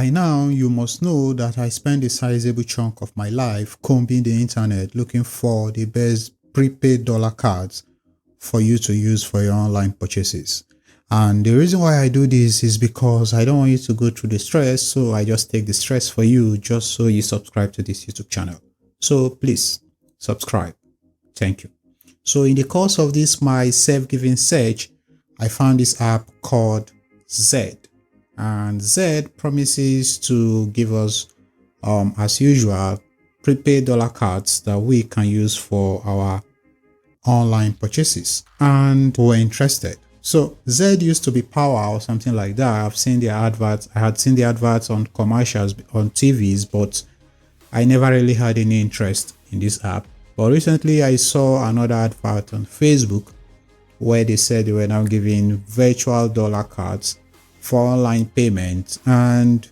By now, you must know that I spend a sizable chunk of my life combing the internet looking for the best prepaid dollar cards for you to use for your online purchases. And the reason why I do this is because I don't want you to go through the stress, so I just take the stress for you just so you subscribe to this YouTube channel. So please subscribe. Thank you. So in the course of this, my self-giving search, I found this app called Zed. And Zed promises to give us, as usual, prepaid dollar cards that we can use for our online purchases. And we're interested. So Zed used to be Power or something like that. I've seen their adverts. I had seen the adverts on commercials on TVs, but I never really had any interest in this app. But recently I saw another advert on Facebook where they said they were now giving virtual dollar cards for online payments, and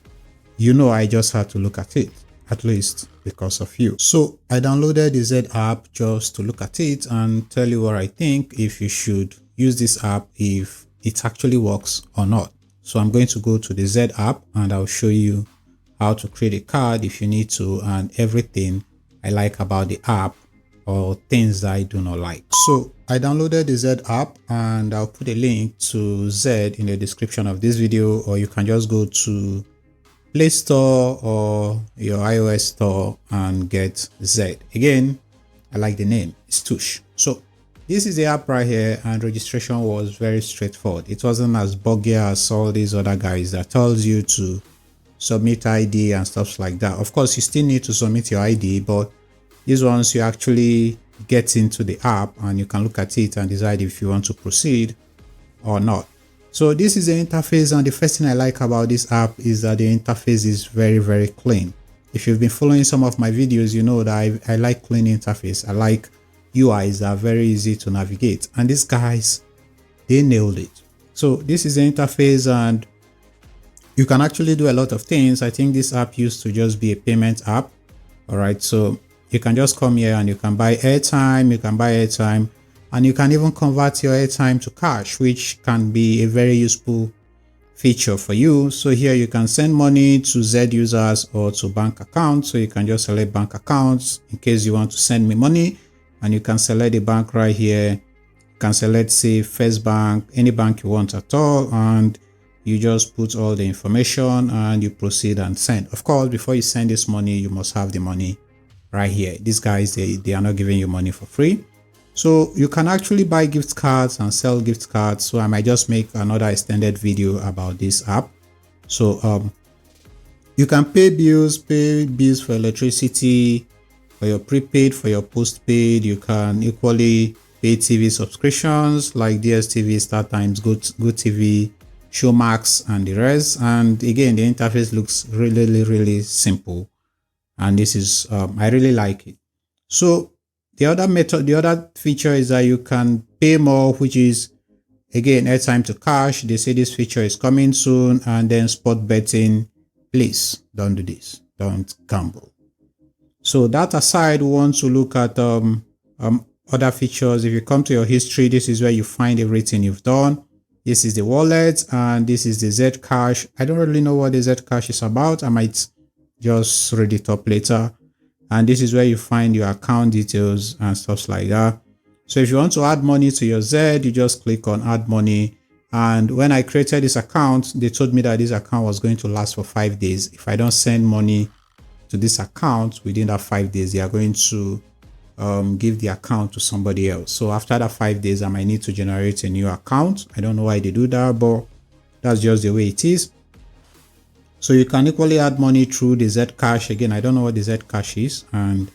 I just had to look at it, at least because of you. So I downloaded the Zed app just to look at it and tell you what I think, if you should use this app, if it actually works or not. So I'm going to go to the Zed app and I'll show you how to create a card if you need to, and everything I like about the app or things that I do not like. So I downloaded the Zed app and I'll put a link to Zed in the description of this video, or you can just go to Play Store or your iOS store and get Zed. Again, I like the name, it's Tush. So this is the app right here, and registration was very straightforward. It wasn't as buggy as all these other guys that tells you to submit ID and stuff like that. Of course, you still need to submit your ID, but these ones you actually get into the app and you can look at it and decide if you want to proceed or not. So this is the interface, and the first thing I like about this app is that the interface is very, very clean. If you've been following some of my videos, you know that I like clean interface. I like UIs that are very easy to navigate, and these guys, they nailed it. So this is the interface, and you can actually do a lot of things. I think this app used to just be a payment app. All right, so you can just come here and you can buy airtime, and you can even convert your airtime to cash, which can be a very useful feature for you. So here you can send money to Zed users or to bank accounts. So you can just select bank accounts in case you want to send me money, and you can select the bank right here. You can select, say, First Bank, any bank you want at all, and you just put all the information and you proceed and send. Of course, before you send this money, you must have the money right here. These guys, they are not giving you money for free. So you can actually buy gift cards and sell gift cards. So I might just make another extended video about this app. So you can pay bills for electricity, for your prepaid, for your postpaid. You can equally pay TV subscriptions like DSTV, StarTimes, GoTV, Showmax, and the rest. And again, the interface looks really, really simple. And this is, I really like it. So the other feature is that you can pay more, which is, again, airtime to cash. They say this feature is coming soon. And then sport betting. Please don't do this. Don't gamble. So that aside, we want to look at other features. If you come to your history, this is where you find everything you've done. This is the wallet, and this is the Zed Cash. I don't really know what the Zed Cash is about. I might just read it up later. And this is where you find your account details and stuff like that. So if you want to add money to your Zed, you just click on add money. And when I created this account, they told me that this account was going to last for 5 days. If I don't send money to this account within that 5 days, they are going to give the account to somebody else. So after that 5 days, I might need to generate a new account. I don't know why they do that, but that's just the way it is. So you can equally add money through the Zed Cash. Again, I don't know what the Zed Cash is. And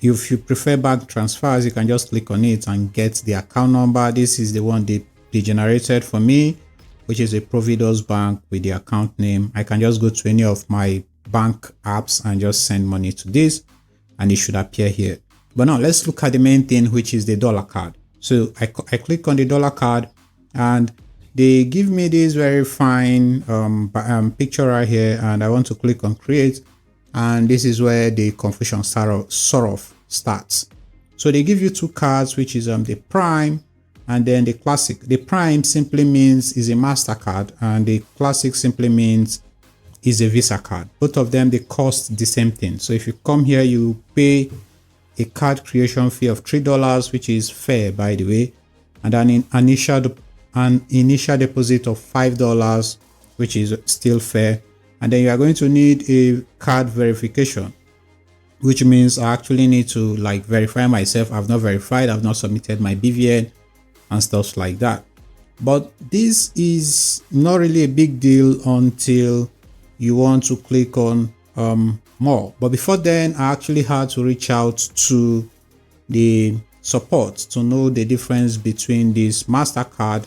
if you prefer bank transfers, you can just click on it and get the account number. This is the one they generated for me, which is a Providence Bank with the account name. I can just go to any of my bank apps and just send money to this, and it should appear here. But now let's look at the main thing, which is the dollar card. So I click on the dollar card, and they give me this very fine picture right here, and I want to click on create, and this is where the confusion sort of starts. So they give you two cards, which is the Prime and then the Classic. The Prime simply means is a MasterCard, and the Classic simply means is a Visa card. Both of them, they cost the same thing. So if you come here, you pay a card creation fee of $3, which is fair, by the way, and an initial deposit of $5, which is still fair. And then you are going to need a card verification, which means I actually need to like verify myself. I've not verified, I've not submitted my BVN and stuff like that. But this is not really a big deal until you want to click on more. But before then, I actually had to reach out to the support to know the difference between this MasterCard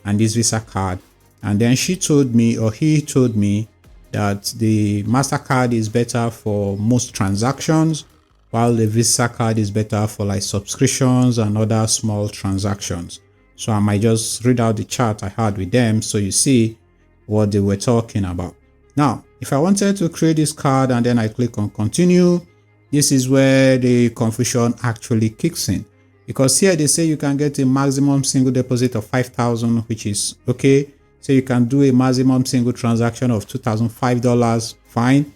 and this Visa card. And then she told me, or he told me, that the MasterCard is better for most transactions, while the Visa card is better for like subscriptions and other small transactions. So I might just read out the chat I had with them so you see what they were talking about. Now, if I wanted to create this card and then I click on continue, this is where the confusion actually kicks in. Because here they say you can get a maximum single deposit of 5,000, which is okay. So you can do a maximum single transaction of $2,005, fine.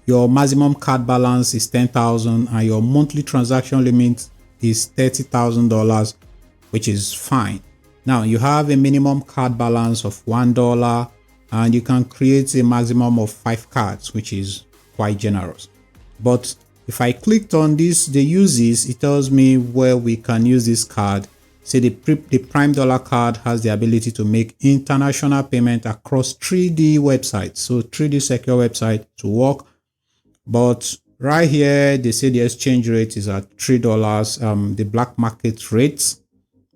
Your maximum card balance is 10,000 and your monthly transaction limit is $30,000, which is fine. Now you have a minimum card balance of $1 and you can create a maximum of 5 cards, which is quite generous. But if I clicked on this, the uses, it tells me where we can use this card. Say the Prime Dollar Card has the ability to make international payment across 3D websites. So 3D secure website to work. But right here, they say the exchange rate is at $3, the black market rates.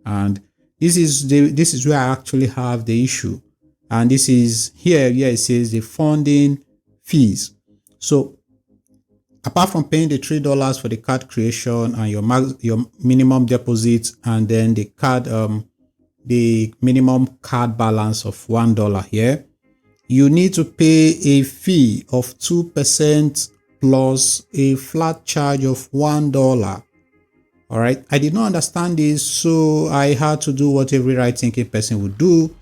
And this is where I actually have the issue. And this is here it says the funding fees. So apart from paying the $3 for the card creation and your minimum deposit, and then the card the minimum card balance of $1 here, you need to pay a fee of 2% plus a flat charge of $1. All right, I did not understand this, so I had to do what every right thinking person would do.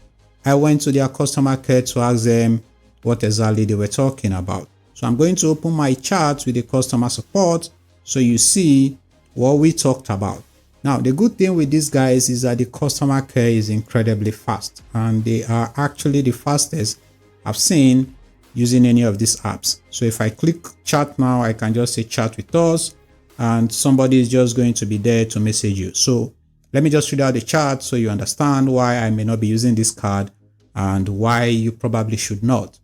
I went to their customer care to ask them what exactly they were talking about. So I'm going to open my chat with the customer support so you see what we talked about. Now, the good thing with these guys is that the customer care is incredibly fast, and they are actually the fastest I've seen using any of these apps. So if I click chat now, I can just say chat with us and somebody is just going to be there to message you. So let me just read out the chat so you understand why I may not be using this card and why you probably should not.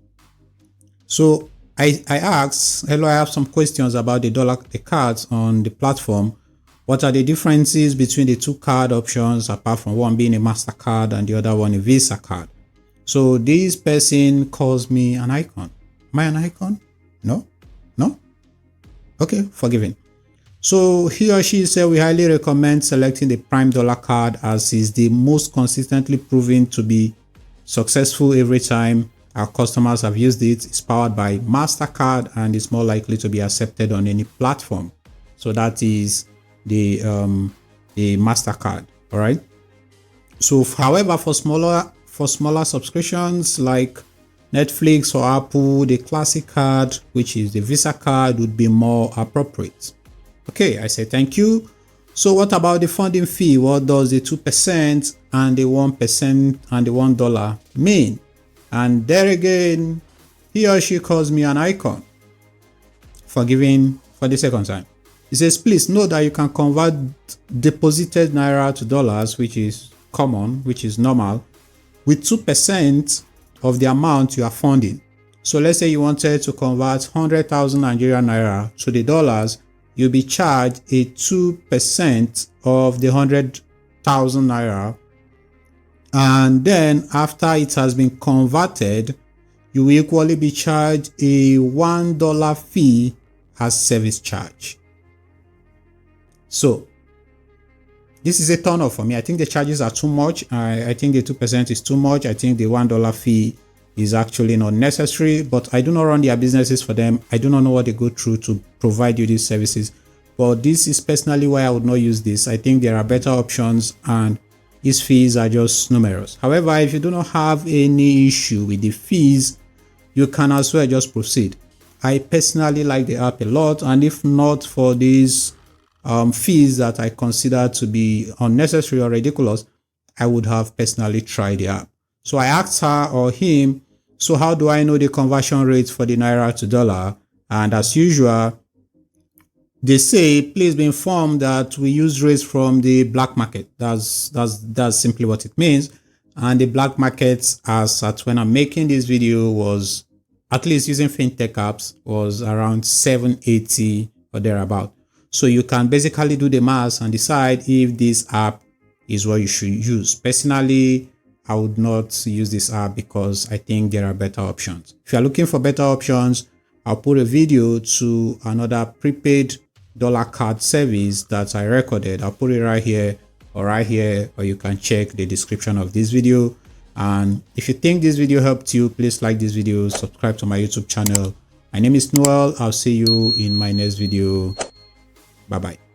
So I asked, hello, I have some questions about the cards on the platform. What are the differences between the two card options, apart from one being a MasterCard and the other one a Visa card? So this person calls me an icon. Am I an icon? No? Okay, forgiven. So he or she said we highly recommend selecting the Prime Dollar Card as is the most consistently proven to be successful every time our customers have used it. It's powered by MasterCard and it's more likely to be accepted on any platform. So that is the MasterCard. All right. So however, for smaller subscriptions like Netflix or Apple, the classic card, which is the Visa card, would be more appropriate. Okay, I say thank you. So what about the funding fee? What does the 2% and the 1% and the $1 mean? And there again, he or she calls me an icon. Forgiving for the second time. He says, please note that you can convert deposited Naira to dollars, which is common, which is normal, with 2% of the amount you are funding. So let's say you wanted to convert 100,000 Nigerian Naira to the dollars, you'll be charged a 2% of the 100,000 Naira. And then after it has been converted, you will equally be charged a $1 fee as service charge. So this is a turn off for me. I think the charges are too much. I think the 2% is too much. I think the $1 fee is actually not necessary, but I do not run their businesses for them. I do not know what they go through to provide you these services. But this is personally why I would not use this. I think there are better options and these fees are just numerous. However, if you do not have any issue with the fees, you can as well just proceed. I personally like the app a lot, and if not for these fees that I consider to be unnecessary or ridiculous, I would have personally tried the app. So I asked her or him, so how do I know the conversion rate for the naira to dollar? And as usual, they say, please be informed that we use rates from the black market. That's simply what it means. And the black market, as at when I'm making this video, was, at least using fintech apps, was around 780 or thereabout. So you can basically do the math and decide if this app is what you should use. Personally, I would not use this app because I think there are better options. If you're looking for better options, I'll put a video to another prepaid dollar card service that I recorded. I'll put it right here, or you can check the description of this video. And if you think this video helped you, please like this video, subscribe to my YouTube channel. My name is Noel. I'll see you in my next video. Bye bye.